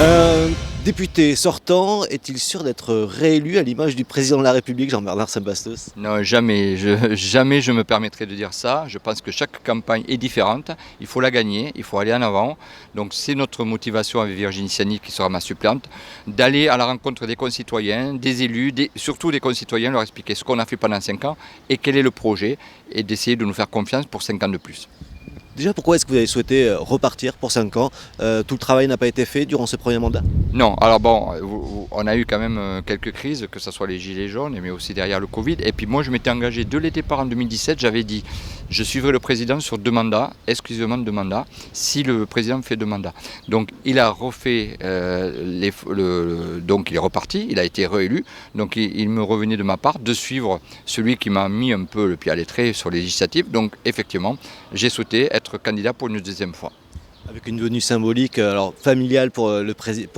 Un député sortant est-il sûr d'être réélu à l'image du président de la République, Jean-Bernard Sempastous? Non, jamais, jamais je me permettrai de dire ça. Je pense que chaque campagne est différente. Il faut la gagner, il faut aller en avant. Donc c'est notre motivation avec Virginie Siani, qui sera ma suppléante, d'aller à la rencontre des concitoyens, des élus, surtout des concitoyens, leur expliquer ce qu'on a fait pendant 5 ans et quel est le projet, et d'essayer de nous faire confiance pour 5 ans de plus. Déjà, pourquoi est-ce que vous avez souhaité repartir pour 5 ans? Tout le travail n'a pas été fait durant ce premier mandat? Non, alors bon, on a eu quand même quelques crises, que ce soit les gilets jaunes, mais aussi derrière le Covid. Et puis moi, je m'étais engagé dès le départ en 2017, j'avais dit, je suivrai le président sur 2 mandats, exclusivement 2 mandats, si le président fait 2 mandats. Donc il a refait, donc il est reparti, il a été réélu. Donc il me revenait de ma part de suivre celui qui m'a mis un peu le pied à l'étrier sur les législatives. Donc effectivement, j'ai souhaité être candidat pour une deuxième fois. Avec une venue symbolique, alors familiale pour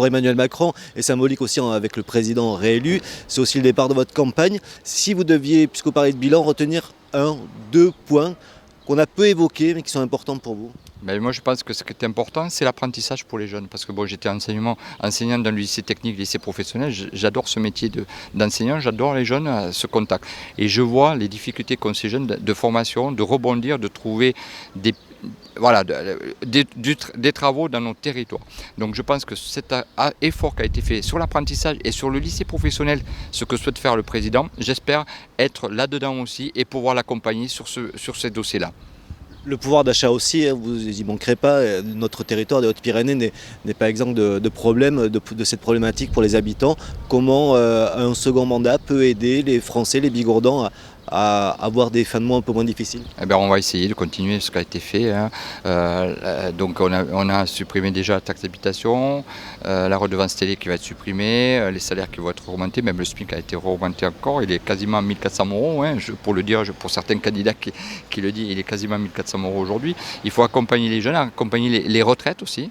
Emmanuel Macron et symbolique aussi avec le président réélu. C'est aussi le départ de votre campagne. Si vous deviez, puisque vous parlez de bilan, retenir 2 points qu'on a peu évoqués mais qui sont importants pour vous. Ben moi, je pense que ce qui est important, c'est l'apprentissage pour les jeunes. Parce que bon, j'étais enseignant dans le lycée technique, lycée professionnel. J'adore ce métier d'enseignant, j'adore les jeunes, ce contact. Et je vois les difficultés qu'ont ces jeunes de formation, de rebondir, de trouver des travaux dans nos territoires. Donc je pense que cet effort qui a été fait sur l'apprentissage et sur le lycée professionnel, ce que souhaite faire le président, j'espère être là-dedans aussi et pouvoir l'accompagner sur ces dossiers-là. Le pouvoir d'achat aussi, vous n'y manquerez pas. Notre territoire des Hautes-Pyrénées n'est pas exempt de problèmes, de cette problématique pour les habitants. Comment un second mandat peut aider les Français, les Bigourdans, à avoir des fins de mois un peu moins difficiles? Eh bien, on va essayer de continuer ce qui a été fait. Donc on a supprimé déjà la taxe d'habitation, la redevance télé qui va être supprimée, les salaires qui vont être augmentés, même le SMIC a été augmenté encore, il est quasiment à 1 400 €, pour le dire, pour certains candidats qui le disent, il est quasiment à 1 400 € aujourd'hui. Il faut accompagner les jeunes, accompagner les retraites aussi.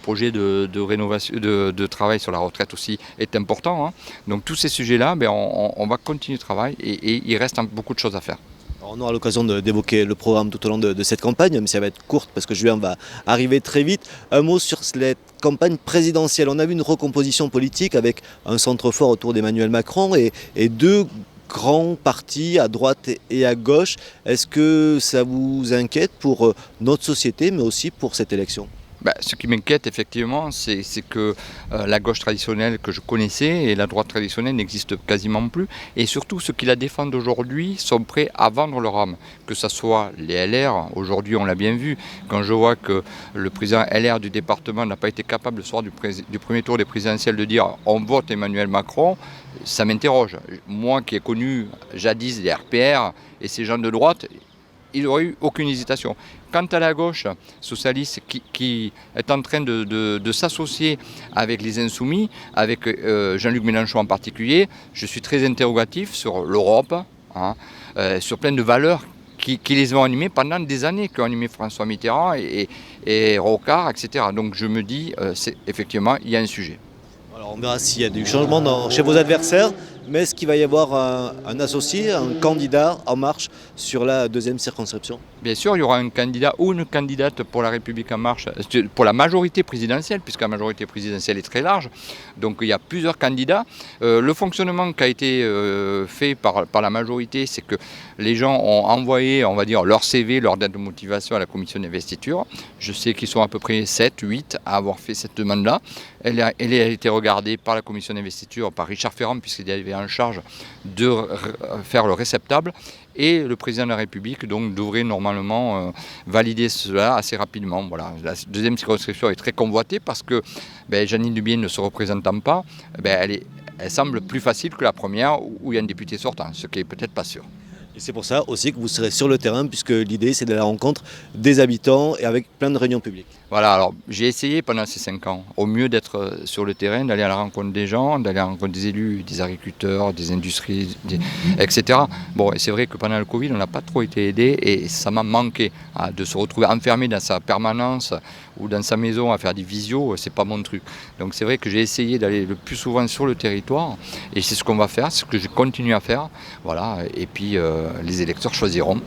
Projet de rénovation, de travail sur la retraite aussi est important. Donc tous ces sujets-là, on va continuer le travail et il reste beaucoup de choses à faire. Alors, on aura l'occasion d'évoquer le programme tout au long de cette campagne, mais ça va être courte parce que juin va arriver très vite. Un mot sur cette campagne présidentielle. On a vu une recomposition politique avec un centre fort autour d'Emmanuel Macron et 2 grands partis à droite et à gauche. Est-ce que ça vous inquiète pour notre société, mais aussi pour cette élection? Ce qui m'inquiète effectivement, c'est que la gauche traditionnelle que je connaissais et la droite traditionnelle n'existent quasiment plus. Et surtout, ceux qui la défendent aujourd'hui sont prêts à vendre leur âme. Que ce soit les LR, aujourd'hui on l'a bien vu, quand je vois que le président LR du département n'a pas été capable le soir du premier tour des présidentielles de dire on vote Emmanuel Macron, ça m'interroge. Moi qui ai connu jadis les RPR et ces gens de droite, il n'aurait eu aucune hésitation. Quant à la gauche socialiste qui est en train de s'associer avec les Insoumis, avec Jean-Luc Mélenchon en particulier, je suis très interrogatif sur l'Europe, sur plein de valeurs qui les ont animées pendant des années, qui ont animé François Mitterrand et Rocard, etc. Donc je me dis, effectivement, il y a un sujet. Alors on verra s'il y a du changement chez vos adversaires, mais est-ce qu'il va y avoir un associé, un candidat en marche sur la 2e circonscription? Bien sûr, il y aura un candidat ou une candidate pour la République en marche, pour la majorité présidentielle, puisque la majorité présidentielle est très large. Donc il y a plusieurs candidats. Le fonctionnement qui a été fait par la majorité, c'est que les gens ont envoyé, on va dire, leur CV, leur date de motivation à la commission d'investiture. Je sais qu'ils sont à peu près 7, 8 à avoir fait cette demande-là. Elle a été regardée par la commission d'investiture, par Richard Ferrand, puisqu'il avait en charge de faire le réceptable, et le président de la République donc devrait normalement valider cela assez rapidement. Voilà. La 2e circonscription est très convoitée parce que Jeanine Dubié ne se représentant pas, elle semble plus facile que la première où il y a un député sortant, ce qui est peut-être pas sûr. Et c'est pour ça aussi que vous serez sur le terrain, puisque l'idée c'est de la rencontre des habitants et avec plein de réunions publiques. Voilà, alors j'ai essayé pendant ces 5 ans, au mieux d'être sur le terrain, d'aller à la rencontre des gens, d'aller à la rencontre des élus, des agriculteurs, des industries, etc. Bon, et c'est vrai que pendant le Covid, on n'a pas trop été aidé et ça m'a manqué de se retrouver enfermé dans sa permanence ou dans sa maison à faire des visios, c'est pas mon truc. Donc c'est vrai que j'ai essayé d'aller le plus souvent sur le territoire et c'est ce qu'on va faire, c'est ce que je continue à faire. Voilà, et puis les électeurs choisiront.